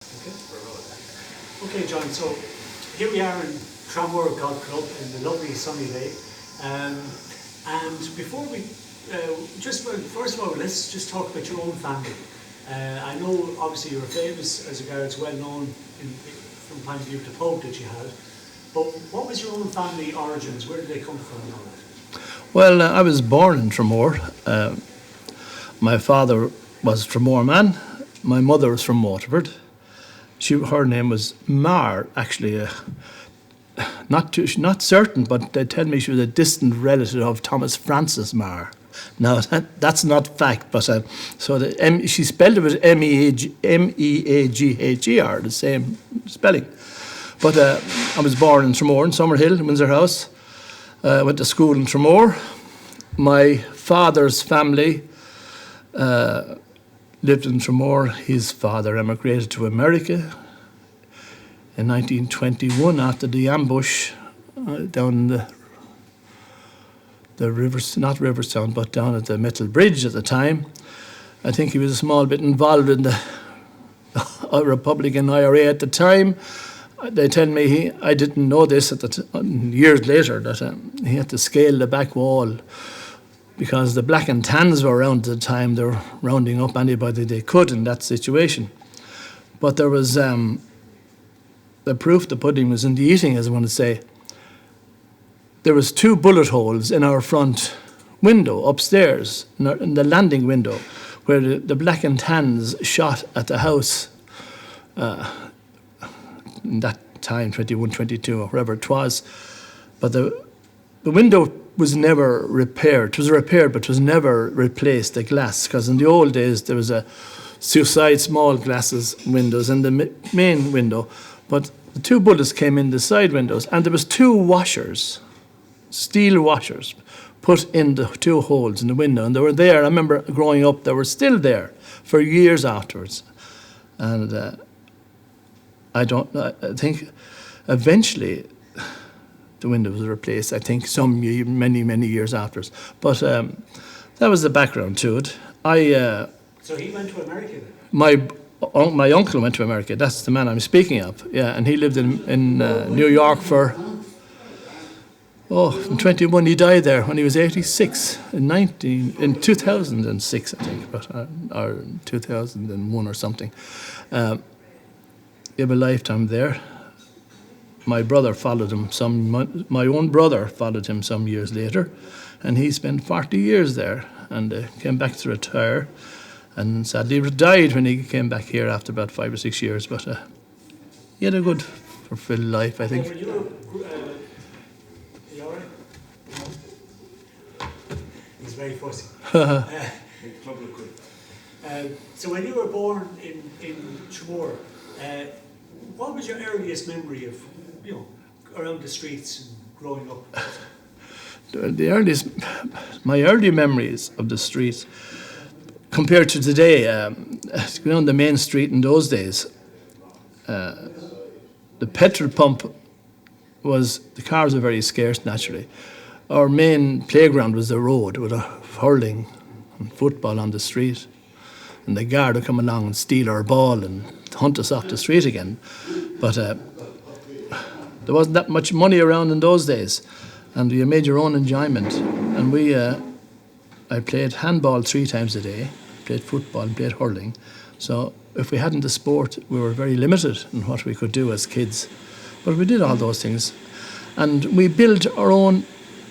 Okay. Okay, John. So here we are in Tramore Golf Club in the lovely sunny day. And before we first of all, let's just talk about your own family. I know obviously you're famous as regards well known from the point of view of the pub that you had. But what was your own family origins? Where did they come from and all that? Well, I was born in Tramore. My father was a Tramore man. My mother was from Waterford. Her name was Mar, actually. Not certain, but they tell me she was a distant relative of Thomas Francis Mar. Now, that's not fact, but she spelled it with Meagher, the same spelling. But I was born in Tramore, in Summerhill, Windsor House. I went to school in Tramore. My father's family lived in Tramore. His father emigrated to America in 1921 after the ambush down the rivers, not Riverstown, but down at the Metal Bridge at the time. I think he was a small bit involved in the Republican IRA at the time. They tell me I didn't know this years later, that he had to scale the back wall because the black and tans were around at the time. They were rounding up anybody they could in that situation. But there was the proof the pudding was in the eating, as I want to say. There was 2 bullet holes in our front window upstairs, in the landing window, where the black and tans shot at the house in that time, 21, 22, or whatever it was. But the window was never repaired. It was repaired, but it was never replaced, the glass, because in the old days there was a suicide small glasses windows in the main window, but the 2 bullets came in the side windows, and there was 2 washers, steel washers, put in the 2 holes in the window, and they were there. I remember growing up, they were still there for years afterwards. And I think eventually the window was replaced, I think many years afterwards. But that was the background to it. So he went to America then? My uncle went to America. That's the man I'm speaking of. Yeah, and he lived in New York for, in 21. He died there when he was 86, in 2006, I think, or 2001 or something. He had a lifetime there. My brother followed him my own brother followed him some years later, and he spent 40 years there and came back to retire. And sadly died when he came back here after about 5 or 6 years. But he had a good, fulfilled life, I think. Are you all right? He's very fussy. So when you were born in Tramore, what was your earliest memory of, around the streets and growing up? My early memories of the streets, compared to today, going on the main street in those days, the petrol pump the cars were very scarce naturally. Our main playground was the road with a hurling and football on the street. And the guard would come along and steal our ball and hunt us off the street again. But there wasn't that much money around in those days, and you made your own enjoyment. And I played handball 3 times a day, played football and played hurling. So if we hadn't the sport, we were very limited in what we could do as kids. But we did all those things. And we built our own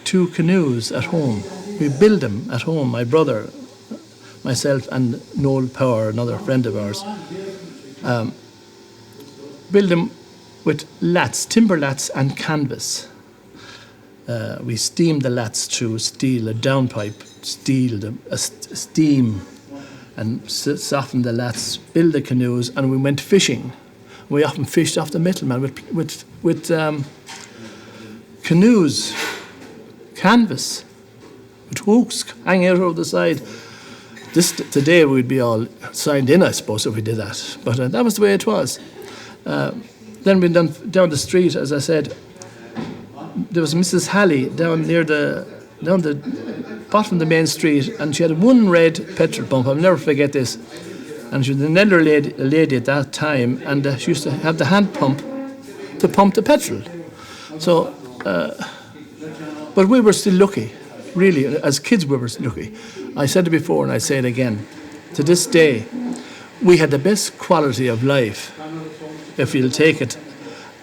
2 canoes at home. We built them at home, my brother, myself and Noel Power, another friend of ours. Built them with timber lats and canvas. We steamed the lats through steel, a downpipe, steam, and softened the lats, built the canoes, and we went fishing. We often fished off the Middleman with canoes, canvas, with hooks hanging out over the side. Today we'd be all signed in, I suppose, if we did that. But that was the way it was. Then we down the street, as I said, there was Mrs. Halley down the bottom of the main street, and she had 1 red petrol pump. I'll never forget this. And she was an elder lady at that time, and she used to have the hand pump to pump the petrol. So, but we were still lucky, really. As kids, we were lucky. I said it before, and I say it again. To this day, we had the best quality of life, if you'll take it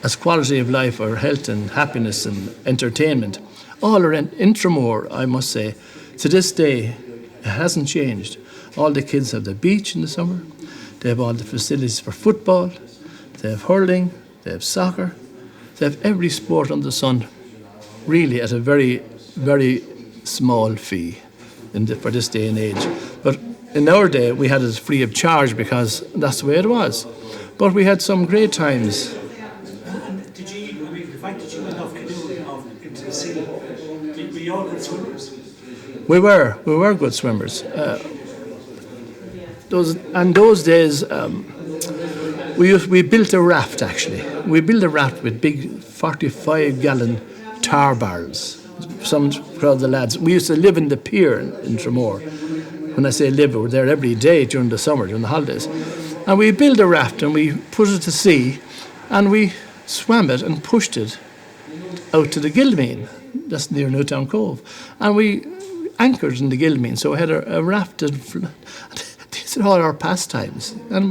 as quality of life or health and happiness and entertainment. All around in Tramore, I must say, to this day, it hasn't changed. All the kids have the beach in the summer. They have all the facilities for football. They have hurling. They have soccer. They have every sport under the sun, really at a very, very small fee for this day and age. But in our day, we had it free of charge because that's the way it was. But we had some great times. And did you, I mean, the fact that you went off canoeing into the sea, were you all good swimmers? We were good swimmers. Those days, we built a raft actually. We built a raft with big 45-gallon tar barrels. Some crowd of the lads. We used to live in the pier in Tramore. When I say live, we were there every day during the summer, during the holidays. And we built a raft and we put it to sea, and we swam it and pushed it out to the Gilmean, that's near Newtown Cove. And we anchored in the Gilmean, so we had a raft. These are all our pastimes. And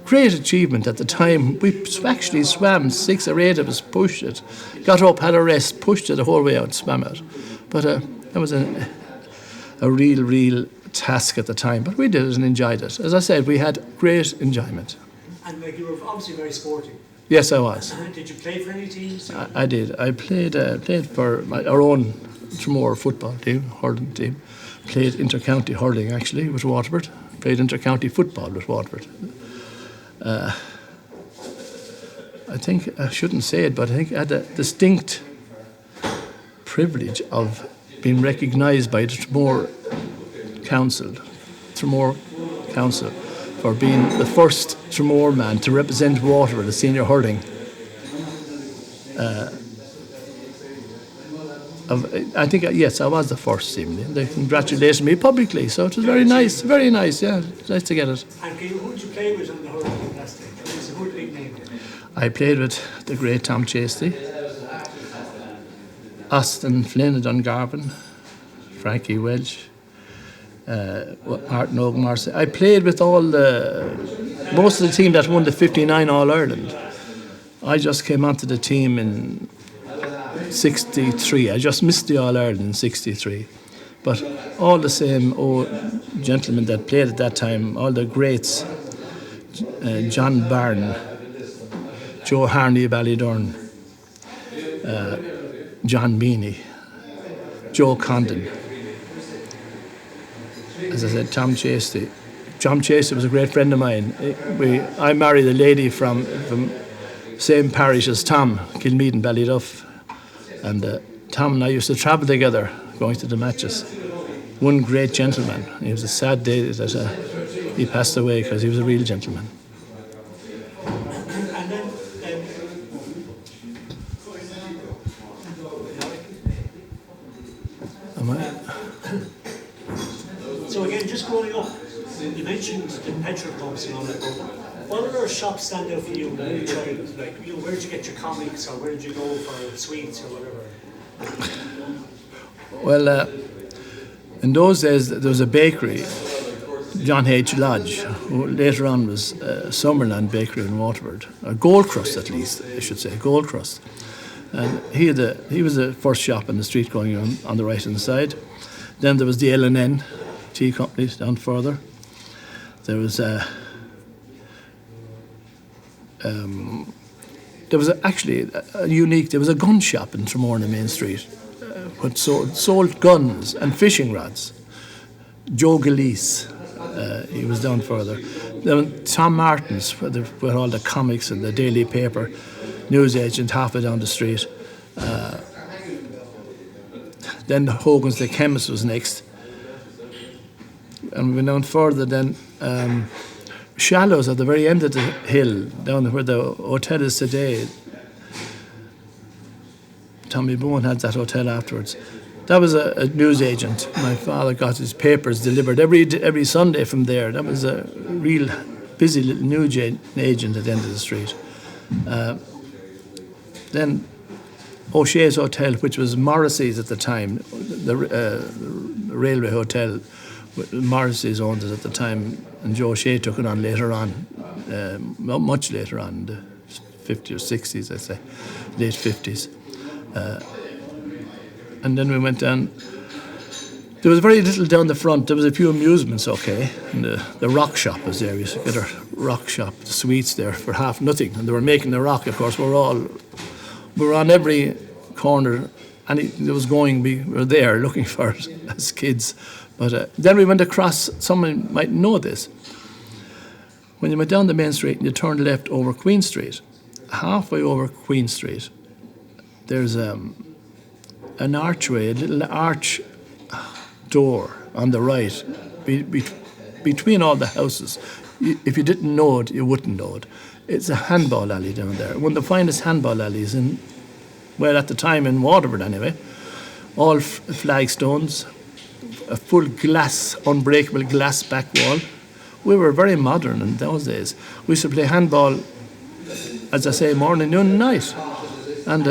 great achievement at the time. We actually swam, 6 or 8 of us pushed it, got up, had a rest, pushed it the whole way out, swam it. But that was a real task at the time. But we did it and enjoyed it. As I said, we had great enjoyment. And you were obviously very sporting. Yes, I was. Did you play for any teams? I did. I played for our own Tramore football team, hurling team. Played inter-county hurling actually with Waterford. Played inter-county football with Waterford. I think, I shouldn't say it, but I think I had a distinct privilege of being recognised by the Tramore Council, for being the first Tramore man to represent Waterford at senior hurling. I think, yes, I was the first even. They congratulated me publicly, so it was very nice, yeah, nice to get it. And who did you play with on the hurling team last day? Who the big name? I played with the great Tom Chasty, Austin Flynn of Dungarvan, Frankie Welch, Martin Ogunmarcy. I played with most of the team that won the 59 All-Ireland. I just came onto the team in 63. I just missed the All-Ireland in 63. But all the same old gentlemen that played at that time, all the greats, John Byrne, Joe Harney of Ballydurn, John Meany, Joe Condon. As I said, Tom Chasty. Tom Chasty was a great friend of mine. I married a lady from same parish as Tom, Kilmead and Ballyduff. And Tom and I used to travel together, going to the matches. One great gentleman. It was a sad day that he passed away because he was a real gentleman. And then, Am I? so again, just growing up, you mentioned the petrol pumps and all that. What other shops stand out for you when you were a child? Like, where did you get your comics, or where did you go for sweets or whatever? Well, in those days there was a bakery, John H. Lodge, who later on was Summerland Bakery in Waterford, or Gold Crust at least, I should say, Gold Crust. And he was the first shop in the street going on the right hand side. Then there was the L&N tea company down further. There was actually a unique. There was a gun shop in Tramore on the main street, which sold guns and fishing rods. Joe Galeese, he was down further. Then Tom Martin's, with all the comics and the daily paper, newsagent halfway down the street. Then Hogan's the chemist was next, and we went down further. Then Shallows at the very end of the hill, down where the hotel is today. Tommy Bowen had that hotel afterwards. That was a news agent. My father got his papers delivered every Sunday from there. That was a real busy little news agent at the end of the street. Then O'Shea's Hotel, which was Morrissey's at the time, the railway hotel, Morrissey's owned it at the time, and Joe O'Shea took it on later on, much later on, in the 50s or 60s, I'd say, late 50s. And then we went down. There was very little down the front. There was a few amusements, okay. And the rock shop was there. We used to get our rock shop, the sweets there for half nothing. And they were making the rock, of course. We were on every corner. And it was going, we were there looking for it as kids. But then we went across, someone might know this. When you went down the main street and you turned left over Queen Street, halfway over Queen Street, there's an archway, a little arch door on the right between all the houses. If you didn't know it, you wouldn't know it. It's a handball alley down there. One of the finest handball alleys at the time in Waterford anyway. All flagstones, a full glass, unbreakable glass back wall. We were very modern in those days. We used to play handball, as I say, morning, noon, and night. And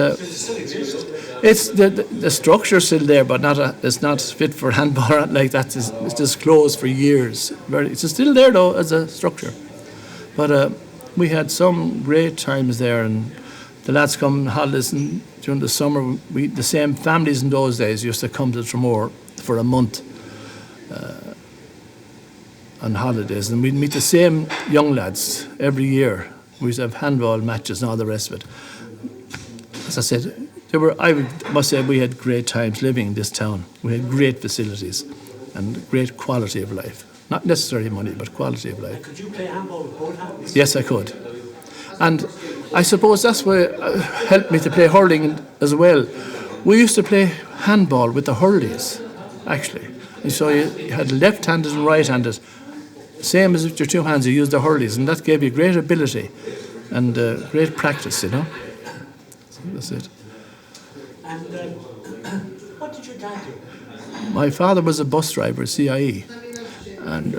it's the structure's still there, but it's not fit for handball like that. It's just closed for years. It's still there though as a structure. But we had some great times there, and the lads come on holidays, and during the summer, the same families in those days used to come to Tramore for a month on holidays, and we'd meet the same young lads every year. We used to have handball matches and all the rest of it. As I said, I must say we had great times living in this town. We had great facilities and great quality of life. Not necessarily money, but quality of life. And could you play handball with both hands? Yes, I could. And I suppose that's what helped me to play hurling as well. We used to play handball with the hurleys, actually. And so you had left-handed and right-handed. Same as with your two hands, you used the hurleys, and that gave you great ability and great practice, you know. So that's it. And what did your dad do? My father was a bus driver, CIE, and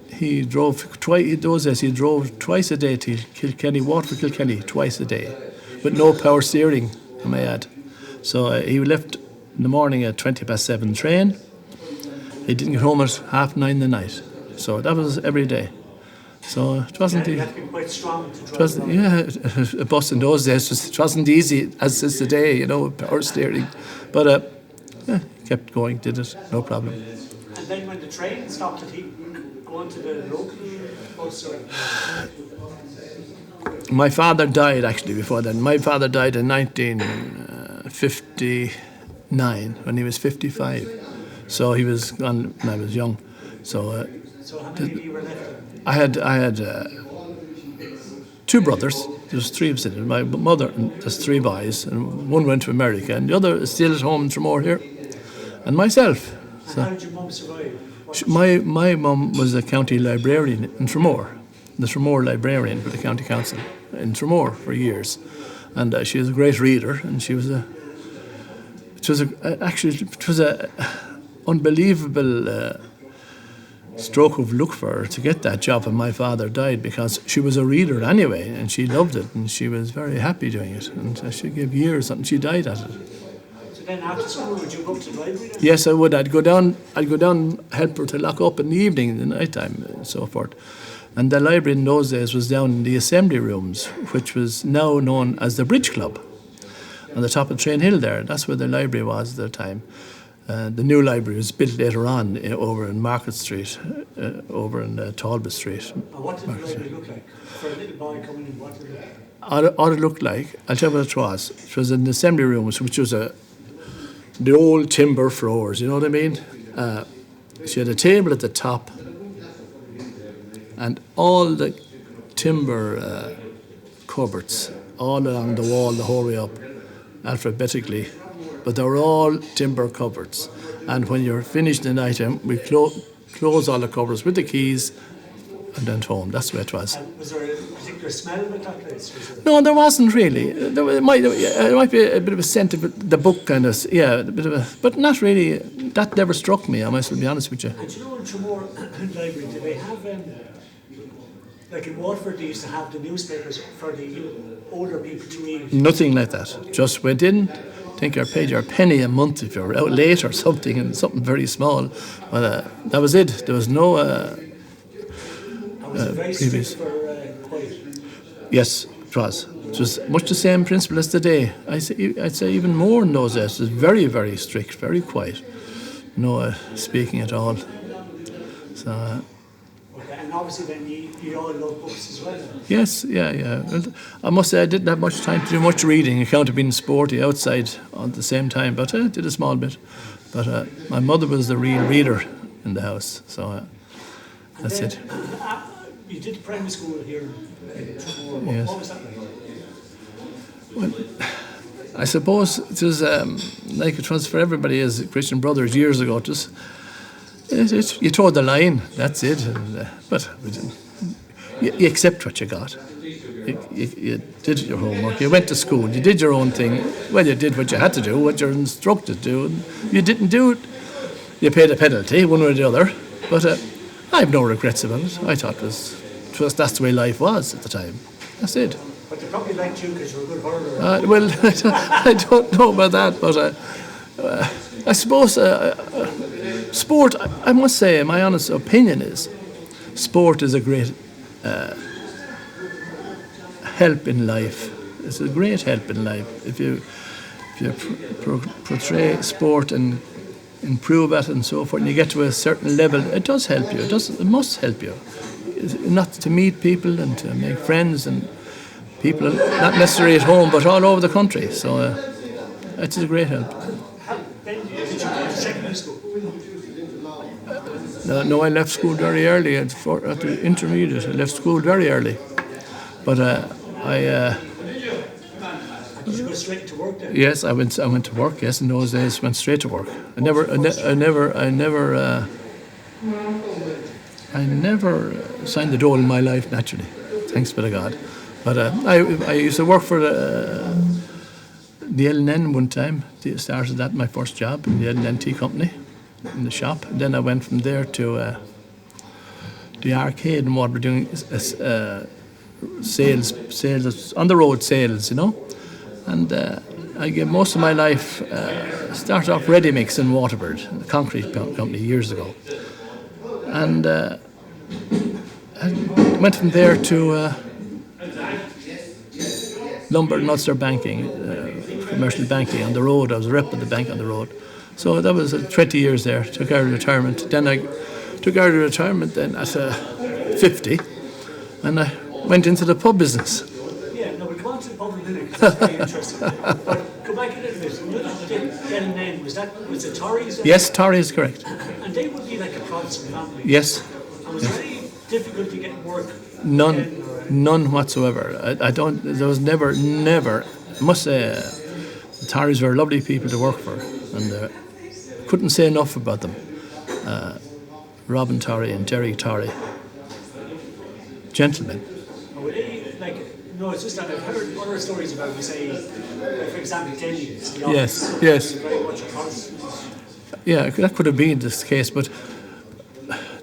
he drove twice a day to Kilkenny, Waterford, Kilkenny, twice a day, with no power steering, I may add. So he left in the morning at 7:20 train. He didn't get home at 9:30 the night. So that was every day. So it wasn't. You had to be quite strong to drive. A bus in those days it wasn't easy as is today, you know, power steering. But kept going, did it, no problem. And then when the train stopped, did he go on to the local bus? My father died actually before then. My father died in 1959 when he was 55. So he was gone when I was young. So how many of you were left? I had two brothers. There's three of us in it. My mother, and there's three boys, and one went to America, and the other is still at home in Tramore here, and myself. And how did your mum survive? My mum was a county librarian in Tramore, the Tramore librarian for the county council in Tramore for years, and she was a great reader, and it was a unbelievable stroke of luck for her to get that job when my father died, because she was a reader anyway, and she loved it, and she was very happy doing it, and she gave years, and she died at it. So then after school, would you go up to the library then? Yes, I would. I'd go down, help her to lock up in the evening, in the night time, and so forth. And the library in those days was down in the assembly rooms, which was now known as the Bridge Club, on the top of Train Hill there. That's where the library was at the time. The new library was built later on over in Market Street, over in Talbot Street. And what did the library look like? For a little boy coming in, what did it look like? What it looked like, I'll tell you what it was. It was an assembly room, which was the old timber floors, you know what I mean? She had a table at the top, and all the timber cupboards all along the wall the whole way up, alphabetically. But they were all timber cupboards. And when you're finished an item, we close all the cupboards with the keys, and went home. That's the way it was. And was there a particular smell about that place? Was there... No, there wasn't really. It might be a bit of a scent of the book kind of, yeah, a bit of a, but not really. That never struck me, I must be honest with you. And you know in Tramore Library, do they have, like in Waterford, they used to have the newspapers for the older people to read? Nothing like that. Just went in, think you paid your penny a month if you were out late or something, and something very small. But that was it. There was no And was it very previous. strict for quiet? Yes, it was. It was much the same principle as today. I'd say even more in those days. It was very, very strict, very quiet. No speaking at all. So. Okay, and obviously then you all love books as well. Yes, yeah. Well, I must say I didn't have much time to do much reading. I count of being sporty outside at the same time, but I did a small bit. But my mother was the real reader in the house, so that's then, it. You did primary school here in Tramore. Yes. What was that like? Well, I suppose it was like it was for everybody as Christian Brothers years ago. It was, you towed the line, that's it. But we didn't. You accept what you got. You did your homework, you went to school, you did your own thing. Well, you did what you had to do, what you're instructed to do. And you didn't do it, you paid a penalty, one way or the other. But I have no regrets about it. I thought that's the way life was at the time. That's it. But they probably liked you because you were a good hurler. Well, I don't know about that, but I suppose sport, I must say, my honest opinion is, sport is a great help in life. It's a great help in life. If you portray sport and improve at it and so forth, and you get to a certain level, it does help you. It must help you. Not to meet people and to make friends and people, not necessarily at home, but all over the country. So it's a great help. Then did you go to secondary school? No, I left school very early at the intermediate. I left school very early, but Did you go straight to work then? yes, I went to work. Yes, in those days, went straight to work. I never signed the dole in my life naturally, thanks be to God. But I used to work for the L&N one time. Started that my first job in the L&N tea company in the shop. And then I went from there to the arcade in Waterford doing sales on the road sales, you know. And I gave most of my life. Started off ready mix in Waterford, the concrete company years ago, and I went from there to Lumber and Ulster Banking, commercial banking on the road. I was a rep of the bank on the road. So that was 20 years there. Took early retirement. Then I took early retirement then at 50, and I went into the pub business. Yeah, no, we'll come on to the pub in a minute because that's very interesting. But go back a little bit. You know, the L&N, was it Tories? Yes, Torry is correct. And they would be like a Protestant family. Yes. And was there any difficulty getting work? None whatsoever. There was never, I must say, the Torrys were lovely people to work for, and couldn't say enough about them. Robin Torry and Jerry Torry. Gentlemen. And were they, like, no, it's just that I've heard other stories about, we say, like, for example, Denny's. Yes. Very much a Protestant. Yeah, that could have been this case, but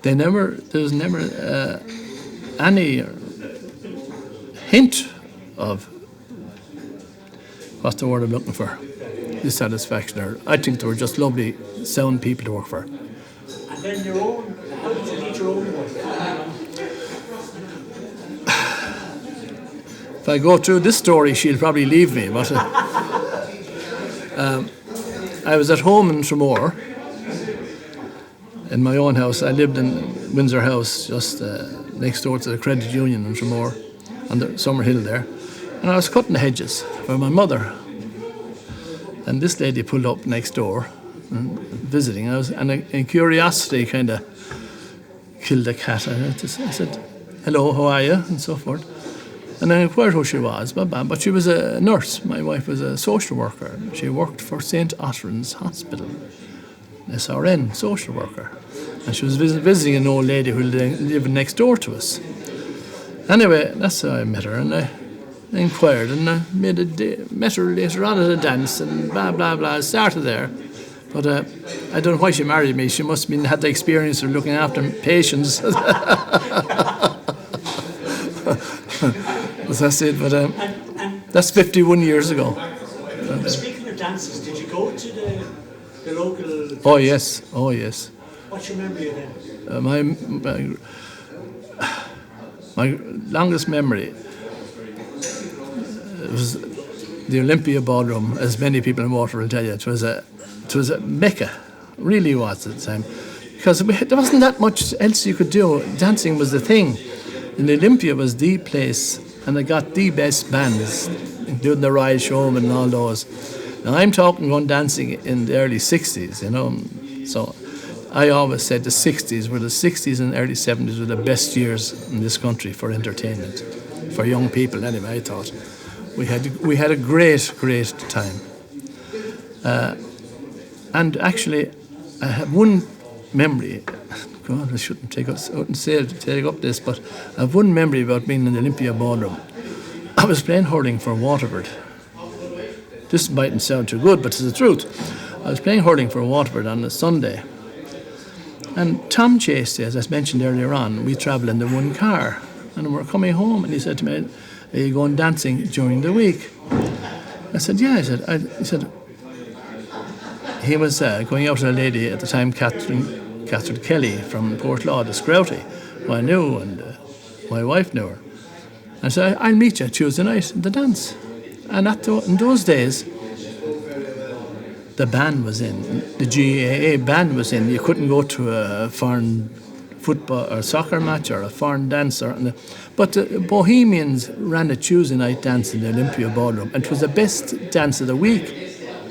there was never any hint of, what's the word I'm looking for, dissatisfaction. Or I think they were just lovely, sound people to work for. And then how did you meet your own wife? If I go through this story, she'll probably leave me, but I was at home in Tramore, in my own house. I lived in Windsor House, just next door to the credit union in Tramore, on the Summer Hill there. And I was cutting the hedges for my mother. And this lady pulled up next door, visiting. And curiosity kind of killed the cat. I said, "Hello, how are you?" and so forth. And I inquired who she was, but she was a nurse. My wife was a social worker. She worked for St. Otteran's Hospital, SRN, social worker. and she was visiting an old lady who lived next door to us. Anyway, that's how I met her, and I inquired, and I met her later on at a dance, and blah blah blah. I started there, but I don't know why she married me. She must have had the experience of looking after patients. That's it. But that's 51 years ago. Speaking of dances, did you go to the local? Oh yes, oh yes. What's your memory of them? My longest memory was the Olympia Ballroom, as many people in Waterford will tell you. It was a mecca, really was at the time, because there wasn't that much else you could do. Dancing was the thing, and Olympia was the place, and they got the best bands, including the Royal Showman and all those. Now I'm talking on dancing in the early 60s, you know, so I always said the 60s and early 70s were the best years in this country for entertainment, for young people anyway. I thought we had a great time, and actually I have one memory. God, I shouldn't take up this, but I have one memory about being in the Olympia Ballroom. I was playing hurling for Waterford. This mightn't sound too good, but it's the truth. I was playing hurling for Waterford on a Sunday. And Tom Chasey, as I mentioned earlier on, we travelled in the one car. And we were coming home, and he said to me, "Are you going dancing during the week?" I said, "Yeah." He said he was going out with a lady at the time, Catherine Kelly from Portlaw, the Scrouty, who I knew, and my wife knew her. I said, "I'll meet you Tuesday night at the dance." And in those days, the band was in, the GAA band was in. You couldn't go to a foreign football or soccer match or a foreign dance. But the Bohemians ran a Tuesday night dance in the Olympia Ballroom, and it was the best dance of the week.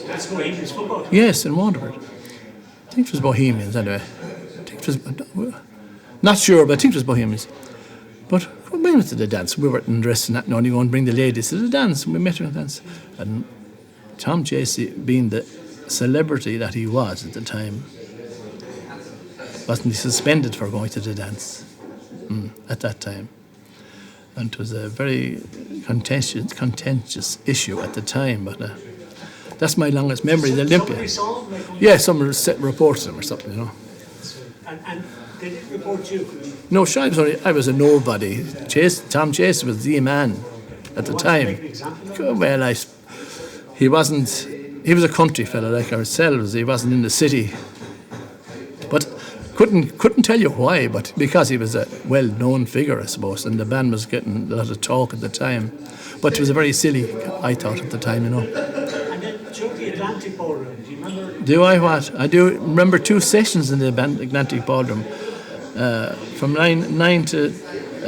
That's Bohemians football? Yes, in Waterford. I think it was Bohemians anyway. Not sure, but I think it was Bohemians. But we went to the dance. We weren't dressed in that, and only going to bring the ladies to the dance. We met her at the dance. And Tom Chasey, being the celebrity that he was at the time, wasn't he suspended for going to the dance at that time? And it was a very contentious issue at the time, but that's my longest memory, the Olympia. Yeah, someone reported him or something, you know. And they didn't report you? No, I was a nobody. Tom Chasey was the man at the time. Well, he wasn't. He was a country fella like ourselves. He wasn't in the city, but couldn't tell you why. But because he was a well-known figure, I suppose, and the band was getting a lot of talk at the time. But it was a very silly, I thought, at the time, you know. And then during the Atlantic Ballroom, do you remember? Do I what? I do remember 2 sessions in the Atlantic Ballroom, from 9 to,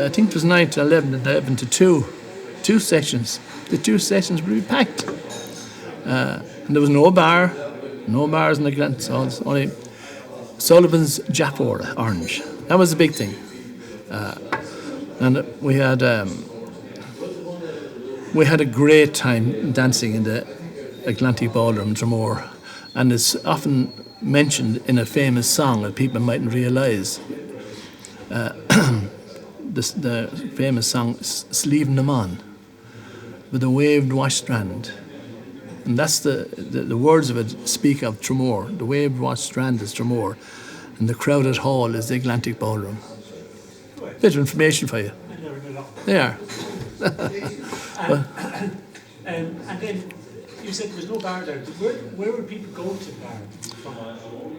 I think it was 9 to 11 and 11 to 2. 2 sessions. The 2 sessions would be packed. And there was no bars in the Glen, so it's only Sullivan's Jaffora Orange. That was the big thing. And we had a great time dancing in the Atlantic Ballroom, Tramore, and it's often mentioned in a famous song that people mightn't realise. The famous song "Sleeving Them On" with a waved wash strand. And that's the words of it speak of Tramore. The waved wash strand is Tramore, and the crowded hall is the Atlantic Ballroom. Bit of information for you. I never knew that. They are. And then you said there was no bar there. Where would people go to the bar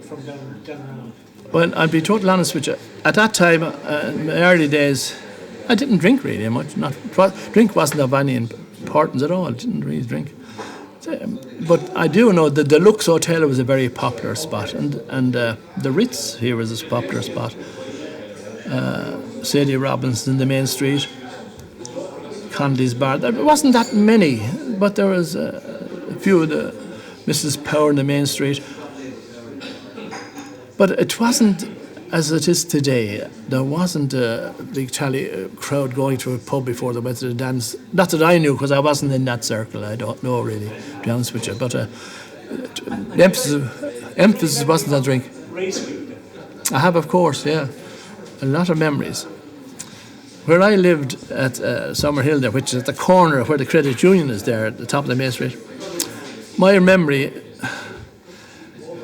from down around? Well, I'll be totally honest with you. At that time, in the early days, I didn't drink really much. Drink wasn't of any importance at all. I didn't really drink. But I do know the Deluxe Hotel was a very popular spot, and the Ritz here was a popular spot. Sadie Robinson's in the main street, Conley's Bar. There wasn't that many, but there was a few of the Mrs. Power in the main street. But it wasn't as it is today. There wasn't a big crowd going to a pub before they went to the dance. Not that I knew, because I wasn't in that circle. I don't know really, to be honest with you. But the emphasis wasn't on drink. I have, of course, yeah. A lot of memories. Where I lived at Summerhill there, which is at the corner of where the credit union is there, at the top of the main street, my memory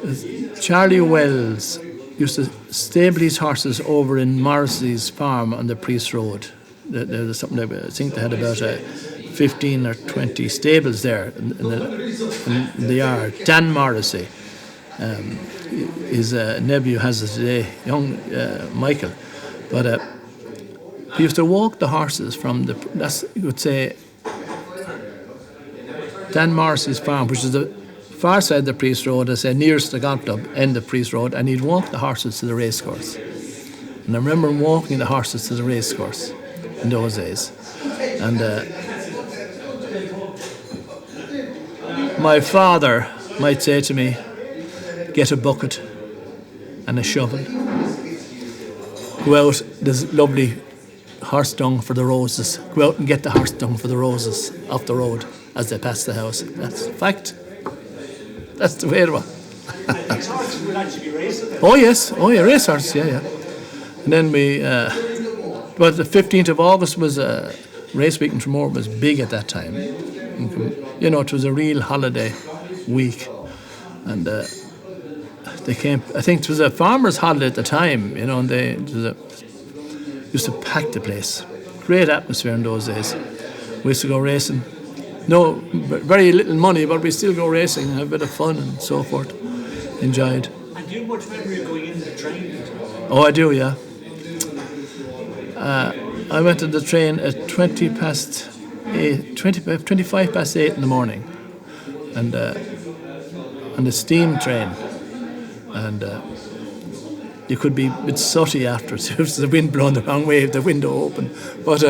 is Charlie Wells used to stable his horses over in Morrissey's farm on the Priest Road. There was something, I think they had about 15 or 20 stables there in the yard. Dan Morrissey, his nephew has it today, young Michael. But he used to walk the horses from you would say, Dan Morrissey's farm, which is the far side of the Priest Road, I say nearest the golf club, end of Priest Road, and he'd walk the horses to the racecourse. And I remember him walking the horses to the racecourse in those days. And my father might say to me, get a bucket and a shovel. Go out, there's lovely horse dung for the roses. Go out and get the horse dung for the roses off the road as they pass the house. That's a fact. That's the way it was. These horses would actually be racing. Oh yes, oh yeah, racehorse, yeah. And then but the 15th of August was race week in Tramore was big at that time. You know, it was a real holiday week, and they came. I think it was a farmers' holiday at the time. You know, and they used to pack the place. Great atmosphere in those days. We used to go racing. No, very little money, but we still go racing, have a bit of fun and so forth. Enjoyed. And do you have much memory of going in the train? Oh, I do, yeah. I went to the train at 25 past 8 in the morning, and on the steam train, and you could be a bit sooty afterwards if the wind blowing the wrong way, if the window open. But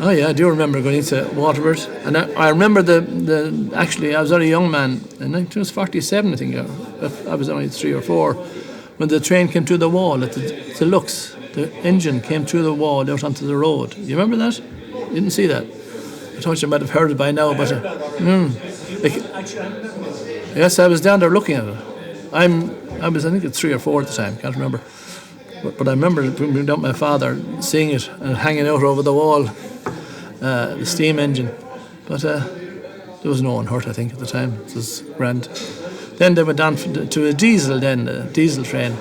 oh yeah, I do remember going into Waterford, and I remember actually I was only a young man, and it was 47, I think. I was only 3 or 4 when the train came through the wall at the Lux. The engine came through the wall out onto the road. You remember that? You didn't see that? I thought you might have heard it by now, but yes, I was down there looking at it. I think it's 3 or 4 at the time. Can't remember. But I remember bringing up my father, seeing it and hanging out over the wall, the steam engine. But there was no one hurt, I think, at the time. It was grand. Then they went on to a diesel train.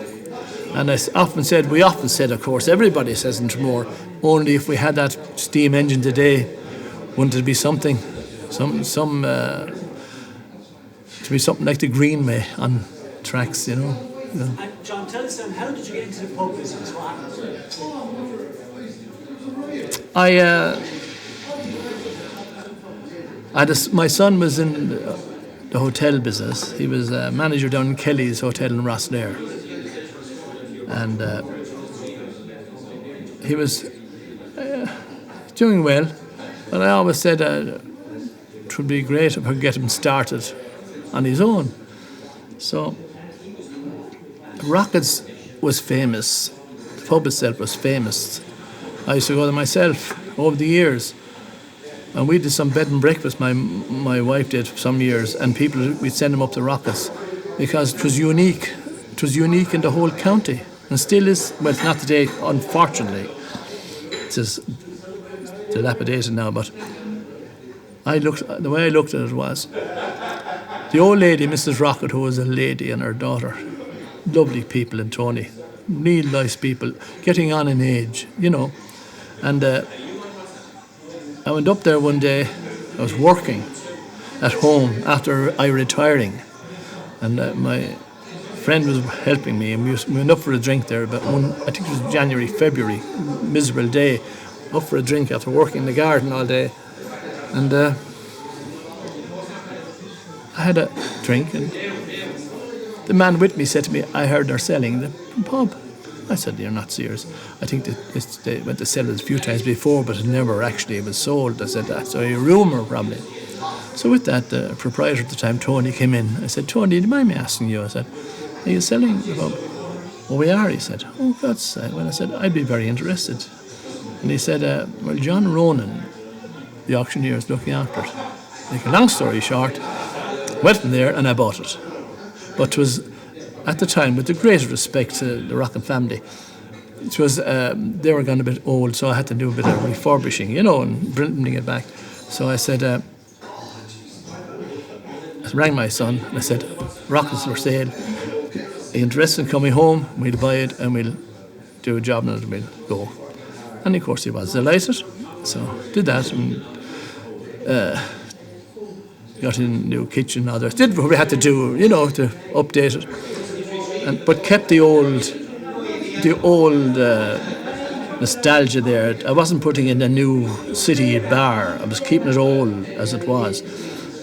And we often said, of course, everybody says in Tramore, only if we had that steam engine today, wouldn't it be something? To be something like the Greenway on tracks, you know. And John, tell us then, how did you get into the pub business? What happened? My son was in the hotel business. He was a manager down in Kelly's Hotel in Rosslare. And he was doing well. But I always said it would be great if I could get him started on his own. So Rockets was famous. The pub itself was famous. I used to go there myself over the years. And we did some bed and breakfast, my wife did for some years, and we'd send them up to Rockets because it was unique. It was unique in the whole county, and still is. Well, it's not today, unfortunately. It's just dilapidated now, but the way I looked at it was the old lady, Mrs. Rocket, who was a lady, and her daughter, lovely people in Tony, real nice people, getting on in age, you know. And I went up there one day. I was working at home after I retiring, and my friend was helping me, and we went up for a drink there. But I think it was January, February, miserable day, up for a drink after working in the garden all day, and I had a drink, and the man with me said to me, "I heard they're selling the pub." I said, "You're not serious. I think that they went to sell it a few times before, but it never actually was sold." I said, "That's a rumour, probably." So with that, the proprietor at the time, Tony, came in. I said, "Tony, do you mind me asking you?" I said, "Are you selling the pub?" "Oh, we are," he said. "Oh, God's sake." Well, I said, "I'd be very interested." And he said, "Well, John Ronan, the auctioneer, is looking after it." Like a long story short, went from there and I bought it. But it was at the time, with the greatest respect to the Rocket family, it was they were getting a bit old, so I had to do a bit of refurbishing, and bringing it back. So I said, I rang my son and I said, Rockets for sale. Are you interested in coming home? We'll buy it and we'll do a job and we'll go. And of course he was delighted. So did that and got in a new kitchen and others. Did what we had to do, to update it. But kept the old nostalgia there. I wasn't putting in a new city bar. I was keeping it old as it was.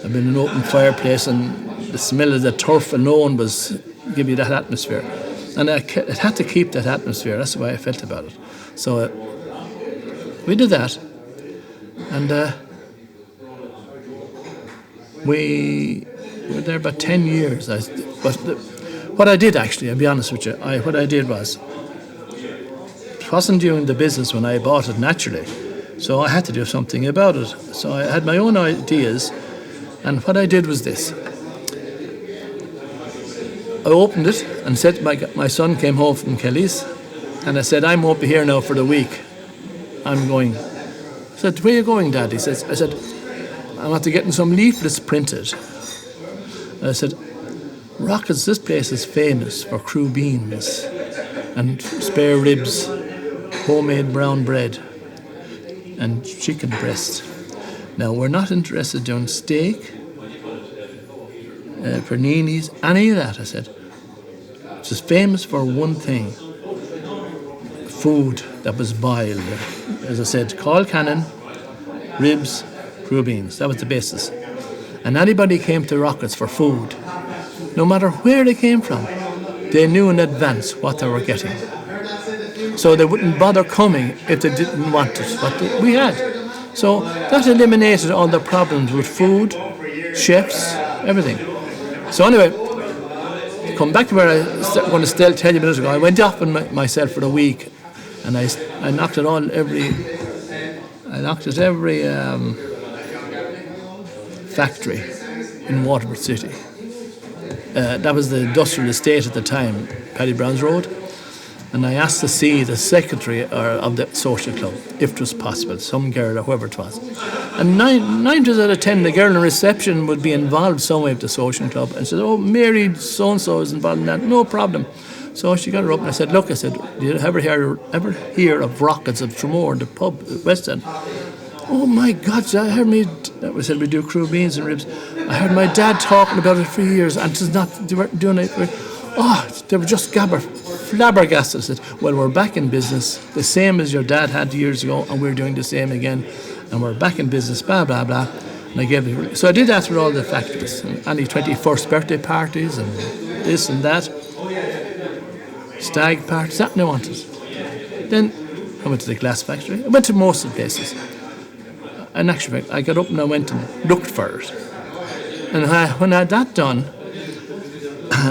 I've been an open fireplace and the smell of the turf alone was give you that atmosphere. And it had to keep that atmosphere. That's the way I felt about it. So we did that. And we were there about 10 years. What I did actually, I'll be honest with you, what I did was, it wasn't doing the business when I bought it naturally. So I had to do something about it. So I had my own ideas. And what I did was this. I opened it and said, my son came home from Kelly's, and I said, I won't be here now for the week. I'm going. I said, where are you going, Dad? I said, I'm after getting some leaflets printed. And I said, Rockets, this place is famous for crew beans and spare ribs, homemade brown bread, and chicken breast. Now, we're not interested in doing steak, paninis, any of that, I said. It's just famous for one thing, food that was boiled. As I said, Call Cannon, ribs, crew beans. That was the basis. And anybody came to Rockets for food, no matter where they came from, they knew in advance what they were getting. So they wouldn't bother coming if they didn't want it, what we had. So that eliminated all the problems with food, chefs, everything. So anyway, come back to where I was going to tell you minutes ago. I went off myself for a week, and I knocked at every factory in Waterford City. That was the industrial estate at the time, Paddy Brown's Road. And I asked to see the secretary of the social club, if it was possible, some girl or whoever it was. And nine times out of 10, the girl in reception would be involved some way with the social club and said, oh, Mary so-and-so is involved in that, no problem. So she got her up and I said, look, do you ever hear of Rockets of Tramore, the pub, West End? Oh my God, I heard we said we do crew beans and ribs. I heard my dad talking about it for years and they weren't doing it. They were just flabbergasted. I said, well, we're back in business, the same as your dad had years ago, and we're doing the same again, and we're back in business, blah, blah, blah. And so I did that with all the factories, and any 21st birthday parties, and this and that, stag parties, that I wanted. Then I went to the glass factory. I went to most of the places. And actually, I got up and I went and looked for it. And when I had that done,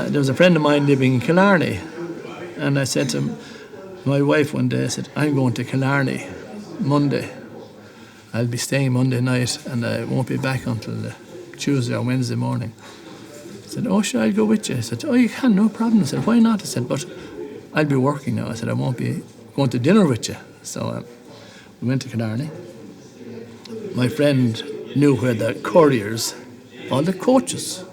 there was a friend of mine living in Killarney, and I said to my wife one day, I said, I'm going to Killarney Monday. I'll be staying Monday night and I won't be back until Tuesday or Wednesday morning. I said, oh, sure, I'll go with you. I said, oh, you can, no problem. I said, why not? I said, but I'll be working now. I said, I won't be going to dinner with you. So we went to Killarney. My friend knew where the couriers, all the coaches,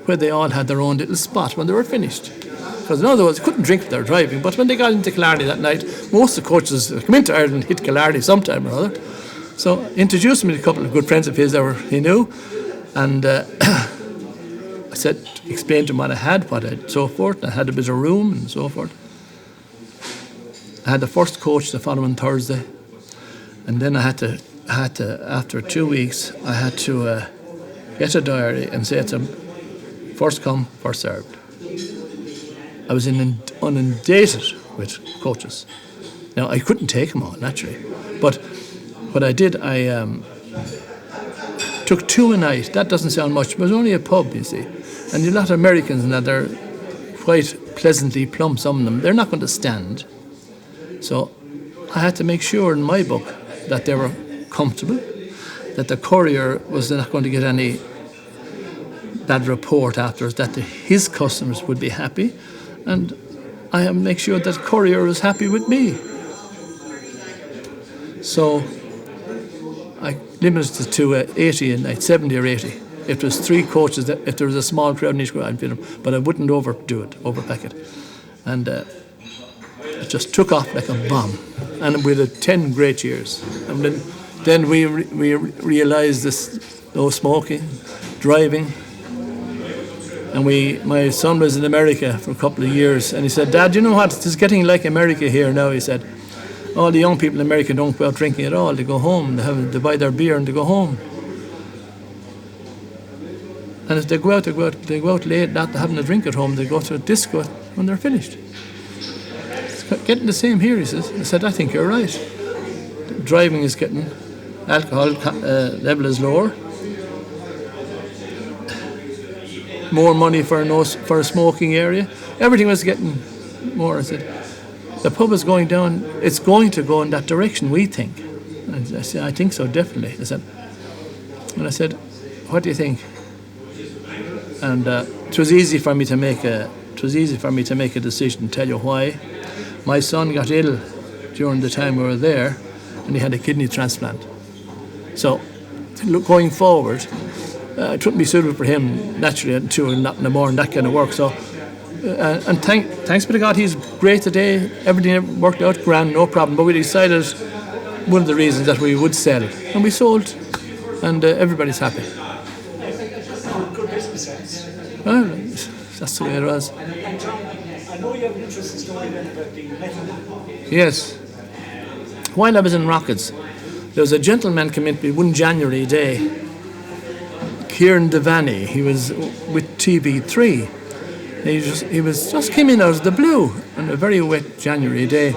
where they all had their own little spot when they were finished. Because in other words, they couldn't drink when they were driving, but when they got into Killarney that night, most of the coaches come into Ireland and hit Killarney sometime or other. So introduced me to a couple of good friends of his that he knew, and I said, explained to him what I had, so forth. I had a bit of room and so forth. I had the first coach the following Thursday, and then I had to after 2 weeks, I had to get a diary and say to him, first come, first served. I was inundated with coaches. Now, I couldn't take them all, naturally. But what I did, I took 2 a night. That doesn't sound much, but it was only a pub, you see. And a lot of Americans in that, they're quite pleasantly plump, some of them. They're not going to stand. So I had to make sure in my book that they were comfortable, that the courier was not going to get any bad report afterwards, that his customers would be happy, and I make sure that courier is happy with me. So I limited it to 80 a night, 70 or 80. If there's 3 coaches, if there was a small crowd in each crowd, I'd fit them, but I wouldn't overpack it. And it just took off like a bomb. And we had 10 great years. And then we realised this: no smoking, driving. And my son was in America for a couple of years, and he said, "Dad, you know what? It's getting like America here now." He said, "All the young people in America don't go out drinking at all. They go home, they buy their beer and they go home. And if they go out late, not having a drink at home, they go to a disco when they're finished." It's getting the same here, he says. I said, "I think you're right. Driving is getting, alcohol level is lower. More money for a smoking area. Everything was getting more." I said, "The pub is going down. It's going to go in that direction, we think." And I said, "I think so, definitely." I said, "What do you think?" And it was easy for me to make a decision. Tell you why? My son got ill during the time we were there, and he had a kidney transplant. So, going forward, it wouldn't be suitable for him naturally at 2 in the morning, that kind of work. So, and thanks be to God, he's great today. Everything worked out grand, no problem. But we decided one of the reasons that we would sell, and we sold, and everybody's happy. Good business sense. Well, that's the way it was. And John, I know you have an interesting story then about the metal man. Yes. While I was in Rockets, there was a gentleman came in one January day, Kieran Devaney. He was with TV3. He was just came in out of the blue on a very wet January day,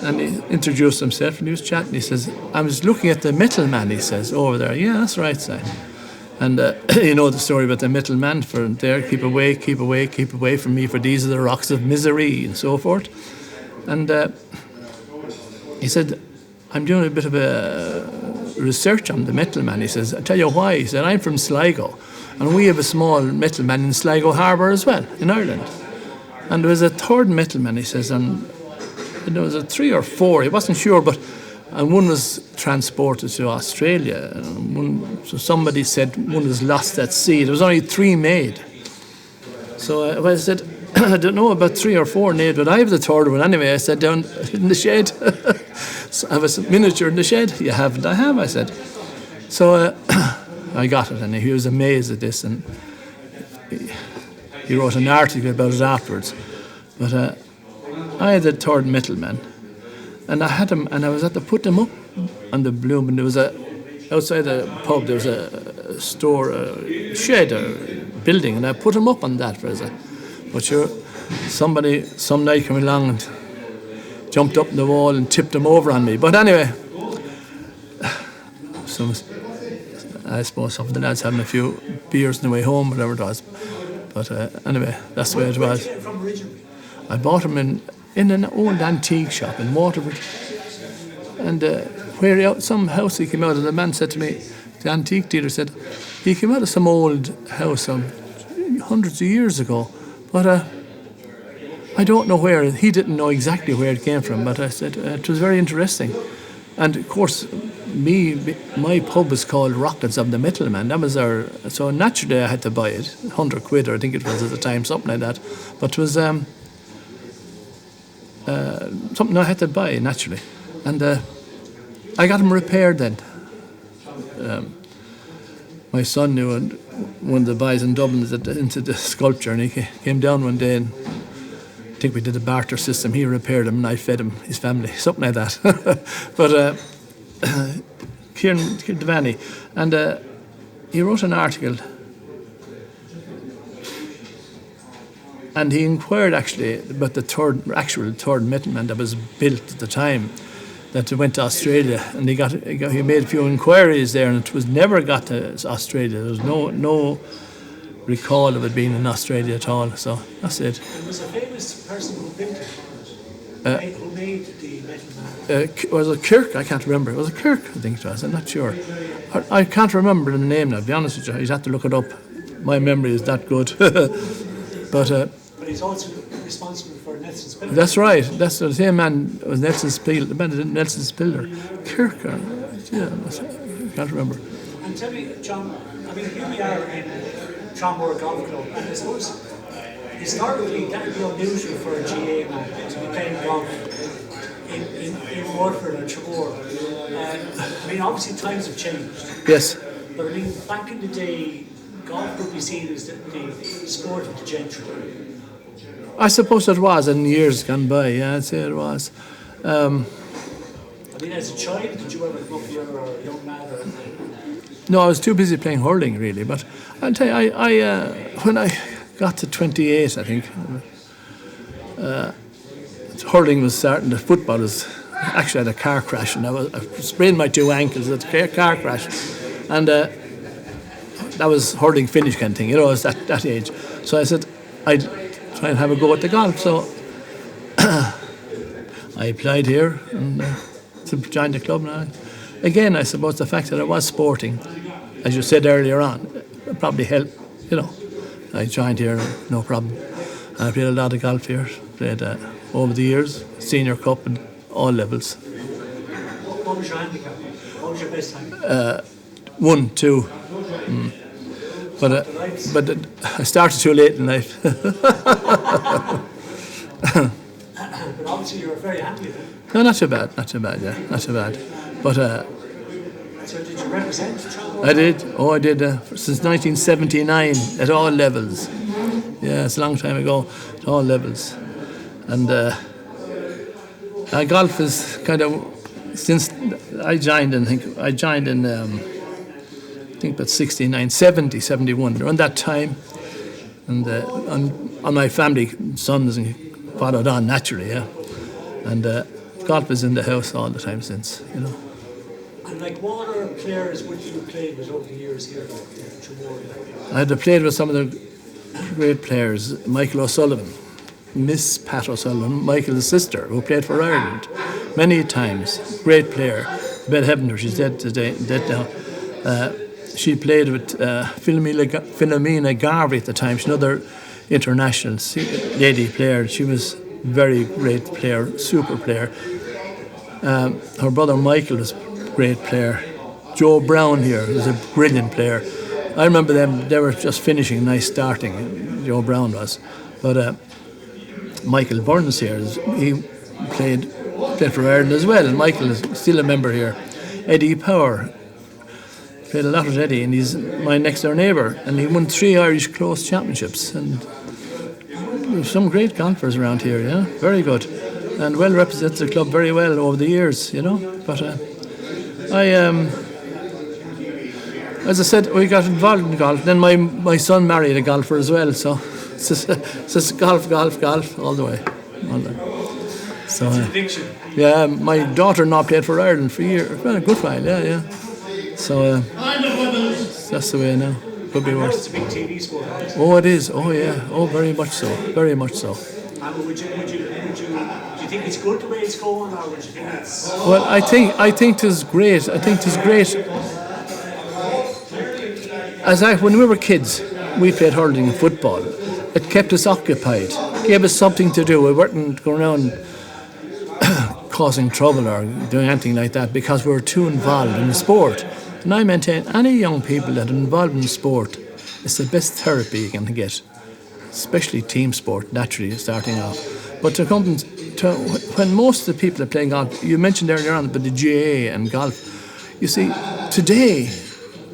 and he introduced himself and he was chatting. He says, "I was looking at the metal man," he says, "over there." "Yeah, that's right, son." And you know the story about the metal man for there, keep away from me, for these are the rocks of misery, and so forth. And he said, "I'm doing a bit of a research on the metal man." He says, "I'll tell you why." He said, "I'm from Sligo, and we have a small metal man in Sligo Harbour as well, in Ireland. And there was a third metal man," he says, and there was a 3 or 4, he wasn't sure, and one was transported to Australia. So somebody said one was lost at sea. There was only 3 made. So I said, "I don't know about 3 or 4 made, but I have the third one anyway." I said, "Down in the shed." So I have a miniature in the shed. "You haven't?" "I have," I said. So I got it, and he was amazed at this, and he wrote an article about it afterwards. But I had the third metal man, and I had him, and I was at to put them up on the bloom, and there was outside the pub there was a store, a shed, a building, and I put him up on that but sure, somebody some night came along and jumped up the wall and tipped him over on me. But anyway, so I suppose some of the lads having a few beers on the way home, whatever it was. But anyway, that's the way it was. Where did you get it from originally? I bought him in an old antique shop in Waterford. And some house he came out of, the man said to me, the antique dealer said, he came out of some old house of hundreds of years ago. But I don't know where. He didn't know exactly where it came from, but I said it was very interesting. And of course, my pub was called Rockets of the Middleman. That was so naturally I had to buy it, £100 or I think it was at the time, something like that. But it was something I had to buy naturally, and I got them repaired then. My son knew one of the boys in Dublin is into the sculpture, and he came down one day and I think we did a barter system. He repaired him and I fed him, his family, something like that. But Kieran Devaney, and he wrote an article and he inquired actually about the actual third middleman that was built at the time, that went to Australia, and he made a few inquiries there, and it was never got to Australia. There was no recall of it being in Australia at all. So that's it. There was a famous person who built it, who made the metal man. Was it Kirk? I can't remember. It was a Kirk, I think it was. I'm not sure. I can't remember the name now, to be honest with you. You'd have to look it up. My memory is that good. But but he's also responsible for Nelson Spiller. That's right. That's the same man was Nelson Spiller. The man Nelson Spiller. Kirker. Yeah, I can't remember. And tell me, John, I mean, here we are in Tramore Golf Club, and I suppose historically that would be unusual for a GA man to be playing golf in Waterford or Tramore. I mean, obviously times have changed. Yes. But I mean, back in the day, golf would be seen as the sport of the gentry. I suppose it was in years gone by. Yeah, I'd say it was. I mean, as a child, did you ever come up here or a young man? Or... No, I was too busy playing hurling, really. But I'll tell you, I when I got to 28, I think, hurling was starting. The football was actually had a car crash, and I sprained my two ankles at a car crash, and that was hurling finish kind of thing. You know, I was at that age. So I said I'd try and have a go at the golf. So I applied here and to join the club now. Again, I suppose the fact that I was sporting, as you said earlier on, probably helped. You know, I joined here, no problem. I played a lot of golf here. Played over the years, senior cup and all levels. What was your handicap? What was your best time? 1, 2. But I started too late in life. But obviously you were very happy with it. No, not too bad, yeah, not too bad. But so did you represent Tramore? I did, I did since 1979 at all levels. Yeah, it's a long time ago, at all levels. And golf is kind of, since I joined in, I think about 69, 70, 71, around that time. And on my family, sons followed on naturally, yeah. And golf is in the house all the time since, you know. And like, what other players would you have played with over the years here in Tramore? I had played with some of the great players, Michael O'Sullivan, Miss Pat O'Sullivan, Michael's sister, who played for Ireland many times. Great player. Beth Hebner, she's dead now. She played with Philomena Garvey at the time. She's another international lady player. She was very great player, super player. Her brother Michael was a great player. Joe Brown here was a brilliant player. I remember them, they were just finishing, nice starting, Joe Brown was. But Michael Burns here, he played for Ireland as well, and Michael is still a member here. Eddie Power, played a lot with Eddie, and he's my next door neighbour, and he won 3 Irish close championships, and there's some great golfers around here, yeah, very good, and well represents the club very well over the years, you know. But as I said, we got involved in golf. Then my son married a golfer as well, so it's just golf all the way. So yeah, my daughter-in-law played for Ireland for a year, well, a good while, yeah. So that's the way now. Could be worse. It's a big TV sport. Oh, it is. Oh, yeah. Oh, very much so. Very much so. And do you think it's good the way it's going, or would you think it's? Well, I think it is great. I think it is great. When we were kids, we played hurling and football. It kept us occupied, gave us something to do. We weren't going around causing trouble or doing anything like that because we were too involved in the sport. And I maintain any young people that are involved in sport, it's the best therapy you can get, especially team sport, naturally starting off. But when most of the people are playing golf, you mentioned earlier on about the GAA and golf, you see, today,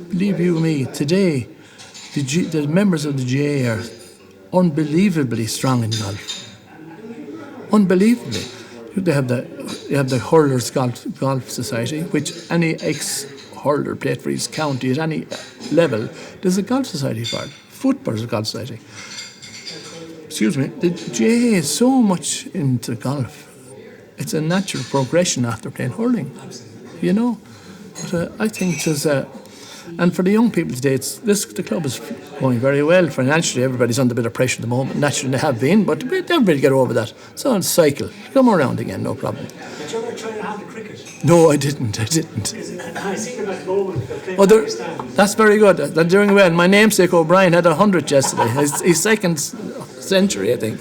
believe you me, today, the members of the GAA are unbelievably strong in golf. Unbelievably. They have the Hurlers Golf Society, which any ex-hurler played for his county at any level. There's a golf society for it. Football's a golf society. Excuse me. The GAA is so much into golf. It's a natural progression after playing hurling, you know. But I think there's and for the young people today, the club is going very well financially. Everybody's under a bit of pressure at the moment. Naturally, they have been, but everybody get over that. So on cycle, come around again, no problem. Did you ever try to handle cricket? No, I didn't. I see them at the moment. That's very good. They're doing well. My namesake O'Brien had 100 yesterday. He's second century, I think.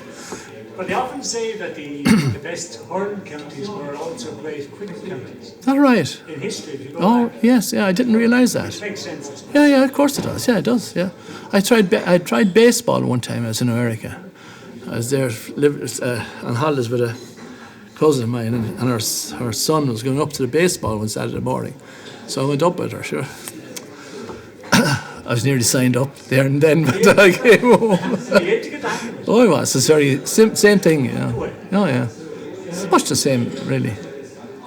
But they often say that the best hurling counties were also great cricket counties Is that right? in history. If you go Oh, back, yes, yeah, I didn't realise that. it makes sense. I suppose. Yeah, of course it does. Yeah, it does. Yeah, I tried baseball one time. I was in America. I was there on holidays with a cousin of mine, and her son was going up to the baseball one Saturday morning. So I went up with her. Sure, I was nearly signed up there and then, but I came home. You had to get the hang of it. Oh, it was. It's very same thing. You know. Way. Oh, yeah. It's much the same, really.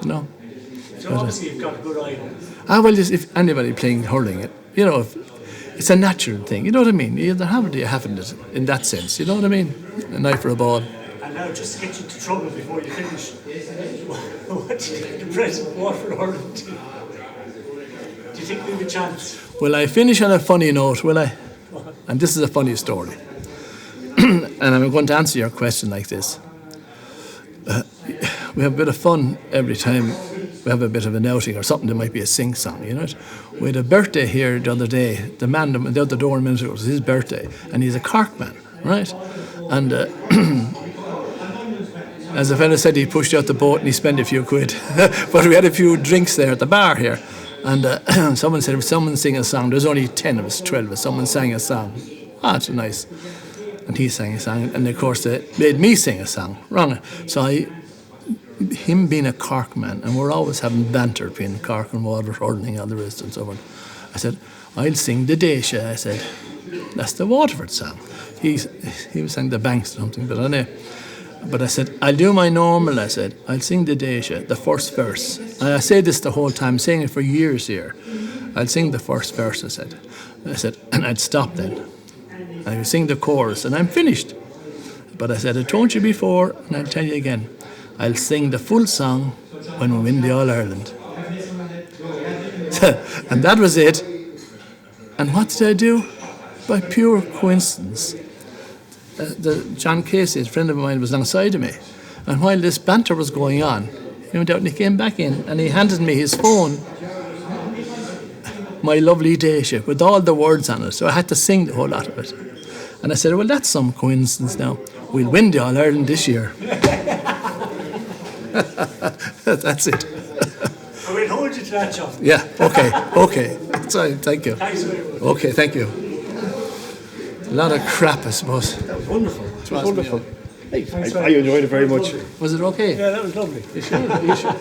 You know. So obviously you've got a good eye on it. Well, just if anybody playing hurling it, you know, it's a natural thing. You know what I mean? You either have it or you haven't it in that sense. You know what I mean? An eye for a ball. And now, just to get you into trouble before you finish, what do you think the present Waterford hurling team? Do you think we have a chance? Will I finish on a funny note, will I? And this is a funny story. And I'm going to answer your question like this. We have a bit of fun every time we have a bit of an outing or something. There might be a sing-song, you know. We had a birthday here the other day. The man out the door a minute ago, it was his birthday, and he's a Cork man, right? And as a fellow said, he pushed out the boat and he spent a few quid. But we had a few drinks there at the bar here. And someone said, if someone sing a song, there's only 10 of us, 12 of us, someone sang a song. That's nice. And he sang a song, and of course they made me sing a song. Wrong. So him being a Cork man, and we're always having banter between Cork and Waterford, hurling, all the rest and so on. I said, I'll sing the Daisha. I said, that's the Waterford song. He was saying the Banks or something, but anyway. But I said, I'll do my normal. I said, I'll sing the Daisha, the first verse. And I say this the whole time, saying it for years here. I'll sing the first verse, I said, and I'd stop then. I would sing the chorus, and I'm finished. But I said, I told you before, and I'll tell you again, I'll sing the full song when we win the All-Ireland. And that was it. And what did I do? By pure coincidence, John Casey, a friend of mine, was alongside of me. And while this banter was going on, he went out and he came back in and he handed me his phone, my lovely Daisha, with all the words on it. So I had to sing the whole lot of it. And I said, well, that's some coincidence now. We'll win the All-Ireland this year. That's it. I will hold you to that, John. Yeah, okay. Sorry, thank you. Thanks very much. Okay, thank you. A lot of crap, I suppose. That was wonderful. It was wonderful. Thanks I enjoyed it very much. Was it okay? Yeah, that was lovely. You sure?